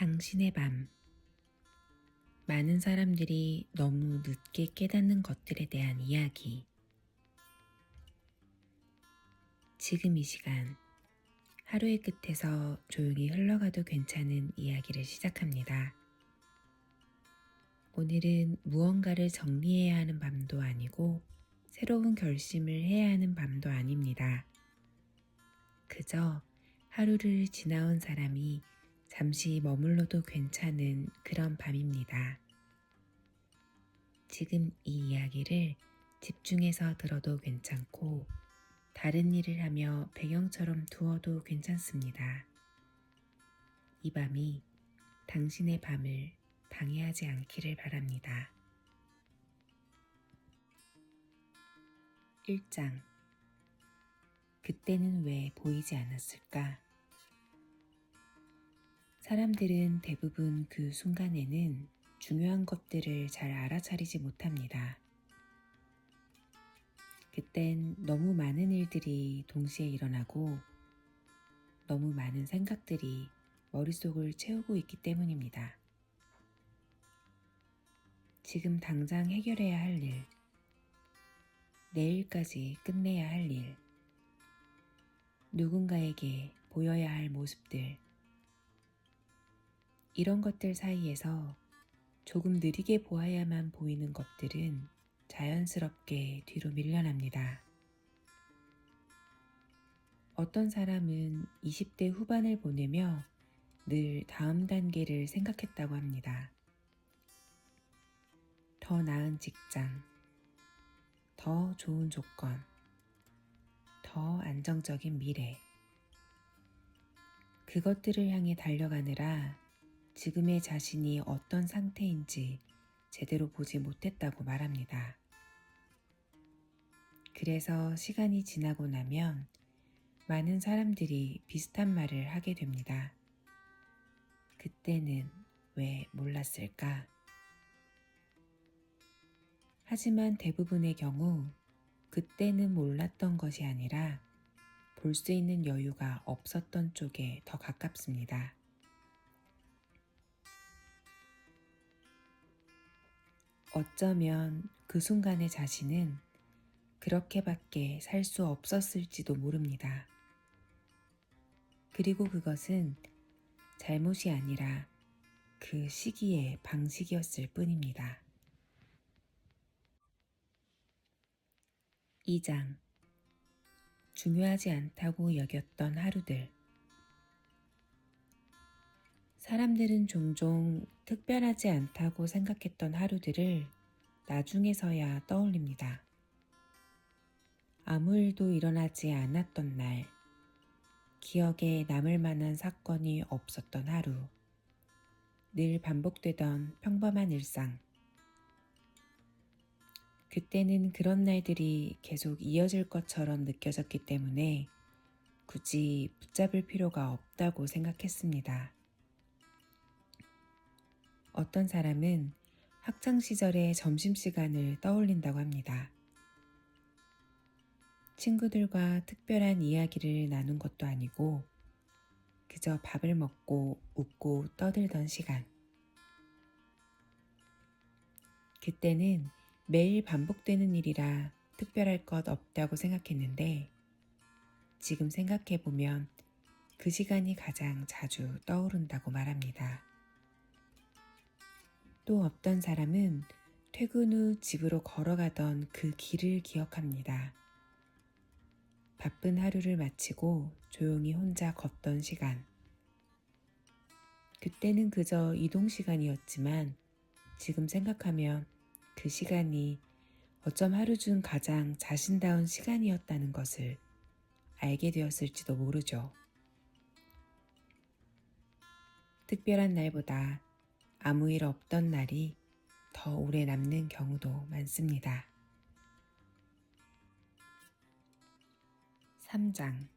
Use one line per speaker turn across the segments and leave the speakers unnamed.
당신의 밤. 많은 사람들이 너무 늦게 깨닫는 것들에 대한 이야기. 지금 이 시간, 하루의 끝에서 조용히 흘러가도 괜찮은 이야기를 시작합니다. 오늘은 무언가를 정리해야 하는 밤도 아니고 새로운 결심을 해야 하는 밤도 아닙니다. 그저 하루를 지나온 사람이 잠시 머물러도 괜찮은 그런 밤입니다. 지금 이 이야기를 집중해서 들어도 괜찮고 다른 일을 하며 배경처럼 두어도 괜찮습니다. 이 밤이 당신의 밤을 방해하지 않기를 바랍니다. 1장. 그때는 왜 보이지 않았을까? 사람들은 대부분 그 순간에는 중요한 것들을 잘 알아차리지 못합니다. 그땐 너무 많은 일들이 동시에 일어나고 너무 많은 생각들이 머릿속을 채우고 있기 때문입니다. 지금 당장 해결해야 할 일, 내일까지 끝내야 할 일, 누군가에게 보여야 할 모습들, 이런 것들 사이에서 조금 느리게 보아야만 보이는 것들은 자연스럽게 뒤로 밀려납니다. 어떤 사람은 20대 후반을 보내며 늘 다음 단계를 생각했다고 합니다. 더 나은 직장, 더 좋은 조건, 더 안정적인 미래. 그것들을 향해 달려가느라 지금의 자신이 어떤 상태인지 제대로 보지 못했다고 말합니다. 그래서 시간이 지나고 나면 많은 사람들이 비슷한 말을 하게 됩니다. 그때는 왜 몰랐을까? 하지만 대부분의 경우 그때는 몰랐던 것이 아니라 볼 수 있는 여유가 없었던 쪽에 더 가깝습니다. 어쩌면 그 순간의 자신은 그렇게밖에 살 수 없었을지도 모릅니다. 그리고 그것은 잘못이 아니라 그 시기의 방식이었을 뿐입니다. 2장. 중요하지 않다고 여겼던 하루들. 사람들은 종종 특별하지 않다고 생각했던 하루들을 나중에서야 떠올립니다. 아무 일도 일어나지 않았던 날, 기억에 남을 만한 사건이 없었던 하루, 늘 반복되던 평범한 일상. 그때는 그런 날들이 계속 이어질 것처럼 느껴졌기 때문에 굳이 붙잡을 필요가 없다고 생각했습니다. 어떤 사람은 학창시절의 점심시간을 떠올린다고 합니다. 친구들과 특별한 이야기를 나눈 것도 아니고 그저 밥을 먹고 웃고 떠들던 시간. 그때는 매일 반복되는 일이라 특별할 것 없다고 생각했는데 지금 생각해보면 그 시간이 가장 자주 떠오른다고 말합니다. 또 어떤 사람은 퇴근 후 집으로 걸어가던 그 길을 기억합니다. 바쁜 하루를 마치고 조용히 혼자 걷던 시간. 그때는 그저 이동 시간이었지만 지금 생각하면 그 시간이 어쩜 하루 중 가장 자신다운 시간이었다는 것을 알게 되었을지도 모르죠. 특별한 날보다 아무 일 없던 날이 더 오래 남는 경우도 많습니다. 3장.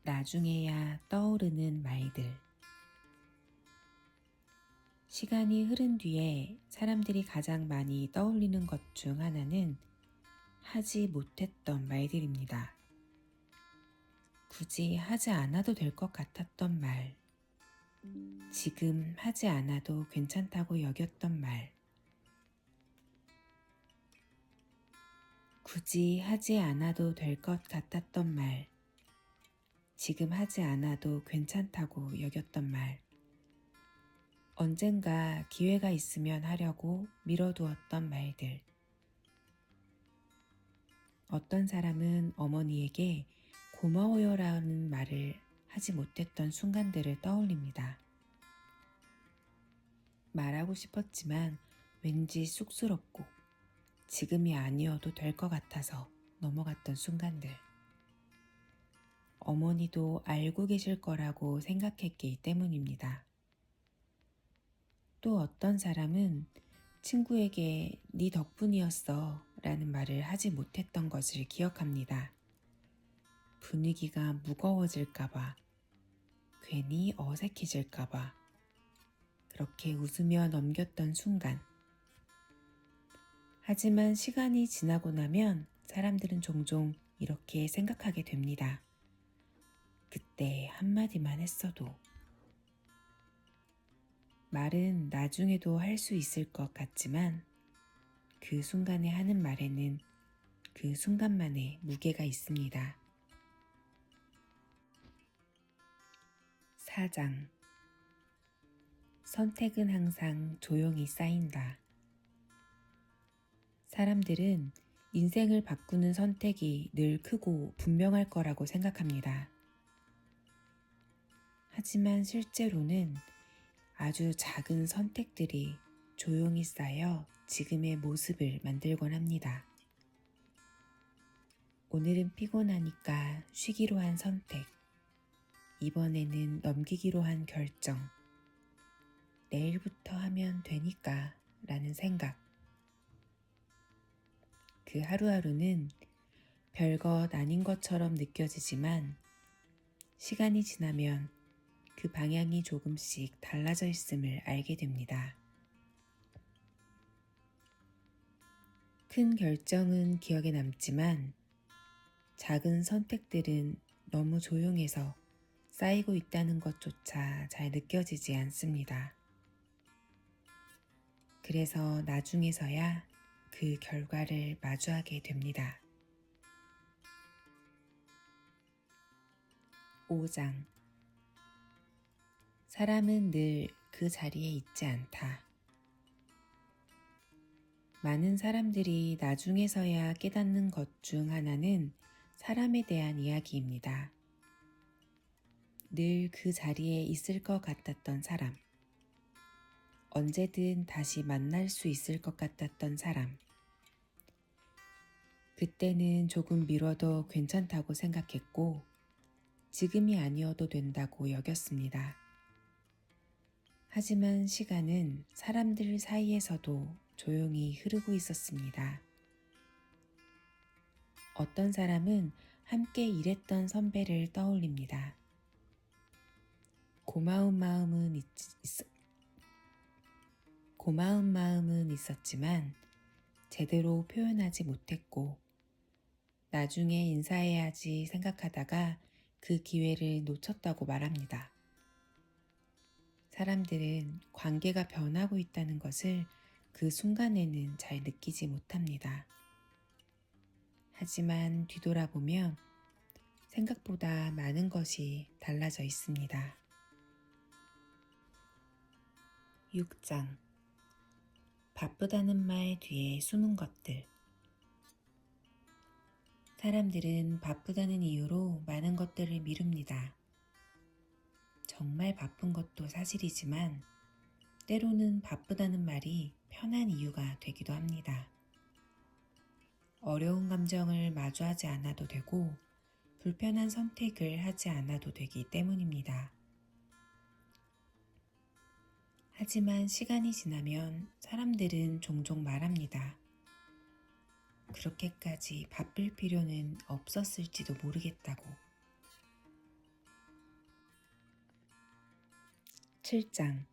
나중에야 떠오르는 말들. 시간이 흐른 뒤에 사람들이 가장 많이 떠올리는 것 중 하나는 하지 못했던 말들입니다. 굳이 하지 않아도 될 것 같았던 말, 지금 하지 않아도 괜찮다고 여겼던 말, 굳이 하지 않아도 될 것 같았던 말, 지금 하지 않아도 괜찮다고 여겼던 말, 언젠가 기회가 있으면 하려고 미뤄두었던 말들. 어떤 사람은 어머니에게 고마워요라는 말을 하지 못했던 순간들을 떠올립니다. 말하고 싶었지만 왠지 쑥스럽고 지금이 아니어도 될 것 같아서 넘어갔던 순간들. 어머니도 알고 계실 거라고 생각했기 때문입니다. 또 어떤 사람은 친구에게 네 덕분이었어 라는 말을 하지 못했던 것을 기억합니다. 분위기가 무거워질까봐, 괜히 어색해질까봐 그렇게 웃으며 넘겼던 순간. 하지만 시간이 지나고 나면 사람들은 종종 이렇게 생각하게 됩니다. 그때 한마디만 했어도. 말은 나중에도 할 수 있을 것 같지만 그 순간에 하는 말에는 그 순간만의 무게가 있습니다. 4장. 선택은 항상 조용히 쌓인다. 사람들은 인생을 바꾸는 선택이 늘 크고 분명할 거라고 생각합니다. 하지만 실제로는 아주 작은 선택들이 조용히 쌓여 지금의 모습을 만들곤 합니다. 오늘은 피곤하니까 쉬기로 한 선택, 이번에는 넘기기로 한 결정, 내일부터 하면 되니까 라는 생각. 그 하루하루는 별것 아닌 것처럼 느껴지지만 시간이 지나면 그 방향이 조금씩 달라져 있음을 알게 됩니다. 큰 결정은 기억에 남지만 작은 선택들은 너무 조용해서 쌓이고 있다는 것조차 잘 느껴지지 않습니다. 그래서 나중에서야 그 결과를 마주하게 됩니다. 5장. 사람은 늘 그 자리에 있지 않다. 많은 사람들이 나중에서야 깨닫는 것 중 하나는 사람에 대한 이야기입니다. 늘 그 자리에 있을 것 같았던 사람, 언제든 다시 만날 수 있을 것 같았던 사람, 그때는 조금 미뤄도 괜찮다고 생각했고 지금이 아니어도 된다고 여겼습니다. 하지만 시간은 사람들 사이에서도 조용히 흐르고 있었습니다. 어떤 사람은 함께 일했던 선배를 떠올립니다. 고마운 마음은 있었지만 제대로 표현하지 못했고 나중에 인사해야지 생각하다가 그 기회를 놓쳤다고 말합니다. 사람들은 관계가 변하고 있다는 것을 그 순간에는 잘 느끼지 못합니다. 하지만 뒤돌아보면 생각보다 많은 것이 달라져 있습니다. 6장. 바쁘다는 말 뒤에 숨은 것들. 사람들은 바쁘다는 이유로 많은 것들을 미룹니다. 정말 바쁜 것도 사실이지만 때로는 바쁘다는 말이 편한 이유가 되기도 합니다. 어려운 감정을 마주하지 않아도 되고 불편한 선택을 하지 않아도 되기 때문입니다. 하지만 시간이 지나면 사람들은 종종 말합니다. 그렇게까지 바쁠 필요는 없었을지도 모르겠다고. 7장.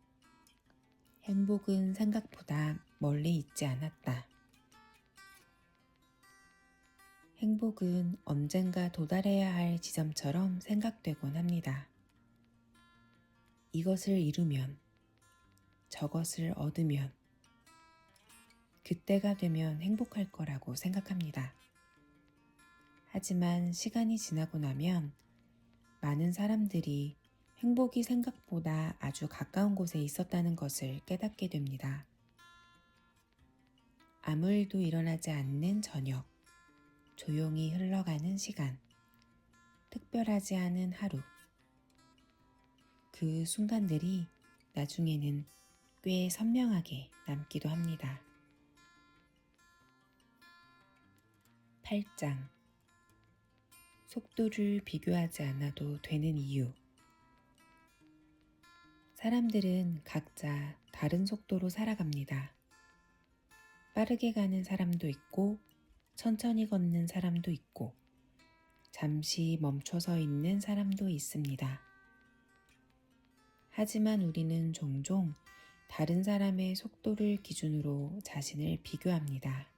행복은 생각보다 멀리 있지 않았다. 행복은 언젠가 도달해야 할 지점처럼 생각되곤 합니다. 이것을 이루면, 저것을 얻으면, 그때가 되면 행복할 거라고 생각합니다. 하지만 시간이 지나고 나면 많은 사람들이 행복이 생각보다 아주 가까운 곳에 있었다는 것을 깨닫게 됩니다. 아무 일도 일어나지 않는 저녁, 조용히 흘러가는 시간, 특별하지 않은 하루. 그 순간들이 나중에는 꽤 선명하게 남기도 합니다. 8장. 속도를 비교하지 않아도 되는 이유. 사람들은 각자 다른 속도로 살아갑니다. 빠르게 가는 사람도 있고, 천천히 걷는 사람도 있고, 잠시 멈춰서 있는 사람도 있습니다. 하지만 우리는 종종 다른 사람의 속도를 기준으로 자신을 비교합니다.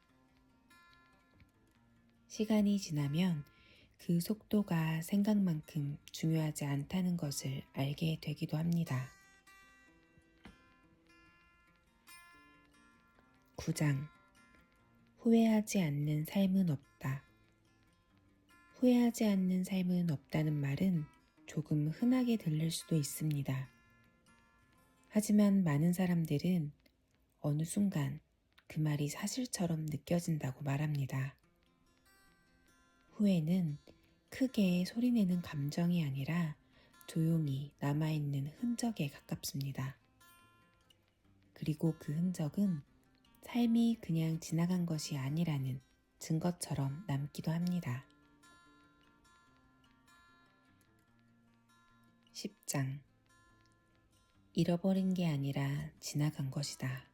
시간이 지나면 그 속도가 생각만큼 중요하지 않다는 것을 알게 되기도 합니다. 9장. 후회하지 않는 삶은 없다. 후회하지 않는 삶은 없다는 말은 조금 흔하게 들릴 수도 있습니다. 하지만 많은 사람들은 어느 순간 그 말이 사실처럼 느껴진다고 말합니다. 후회는 크게 소리내는 감정이 아니라 조용히 남아있는 흔적에 가깝습니다. 그리고 그 흔적은 삶이 그냥 지나간 것이 아니라는 증거처럼 남기도 합니다. 10장. 잃어버린 게 아니라 지나간 것이다.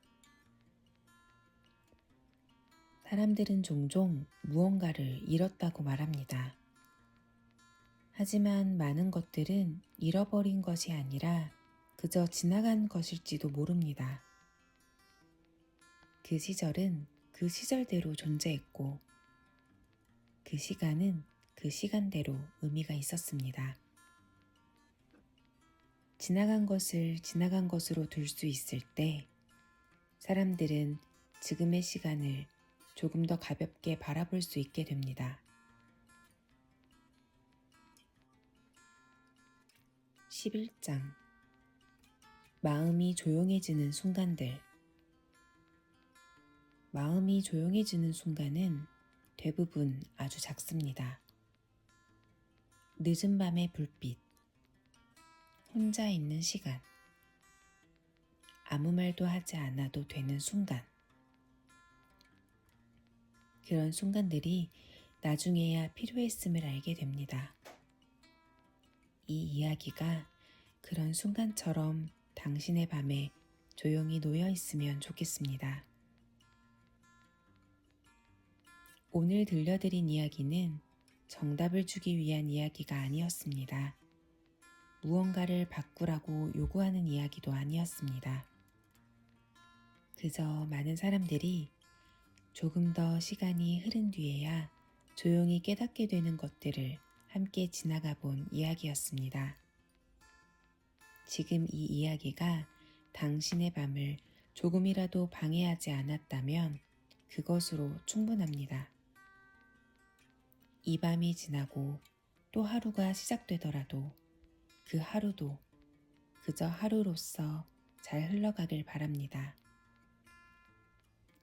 사람들은 종종 무언가를 잃었다고 말합니다. 하지만 많은 것들은 잃어버린 것이 아니라 그저 지나간 것일지도 모릅니다. 그 시절은 그 시절대로 존재했고, 그 시간은 그 시간대로 의미가 있었습니다. 지나간 것을 지나간 것으로 둘 수 있을 때, 사람들은 지금의 시간을 조금 더 가볍게 바라볼 수 있게 됩니다. 11장. 마음이 조용해지는 순간들. 마음이 조용해지는 순간은 대부분 아주 작습니다. 늦은 밤의 불빛, 혼자 있는 시간, 아무 말도 하지 않아도 되는 순간. 그런 순간들이 나중에야 필요했음을 알게 됩니다. 이 이야기가 그런 순간처럼 당신의 밤에 조용히 놓여 있으면 좋겠습니다. 오늘 들려드린 이야기는 정답을 주기 위한 이야기가 아니었습니다. 무언가를 바꾸라고 요구하는 이야기도 아니었습니다. 그저 많은 사람들이 조금 더 시간이 흐른 뒤에야 조용히 깨닫게 되는 것들을 함께 지나가 본 이야기였습니다. 지금 이 이야기가 당신의 밤을 조금이라도 방해하지 않았다면 그것으로 충분합니다. 이 밤이 지나고 또 하루가 시작되더라도 그 하루도 그저 하루로서 잘 흘러가길 바랍니다.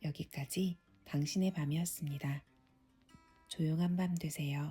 여기까지 당신의 밤이었습니다. 조용한 밤 되세요.